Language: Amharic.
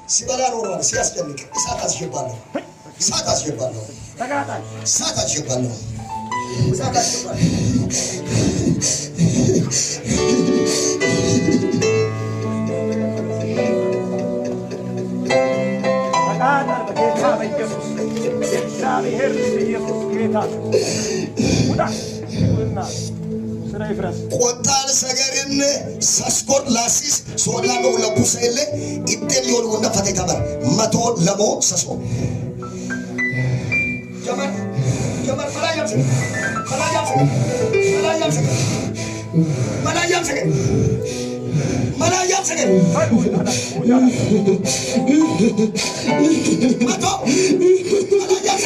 ሲበላ ኖሯል ሲያስጨንቅ እሳት አስገባለሁ እሳት አስገባለሁ እሳት አስገባለሁ እሳት አስገባለሁ እግዚአብሔር ኢየሱስ ጌታ ወዳ ወና ስራይ ፍራስ ቆጣል ሰገርን ሳስኮር ላሲስ ሶላኖ ለቡሰለ ኢጤል ይወል ወንዳ ፈተታ በር መቶ ለሞ ሰሶ ጀመር መላያም ሰገር መቶ መላያም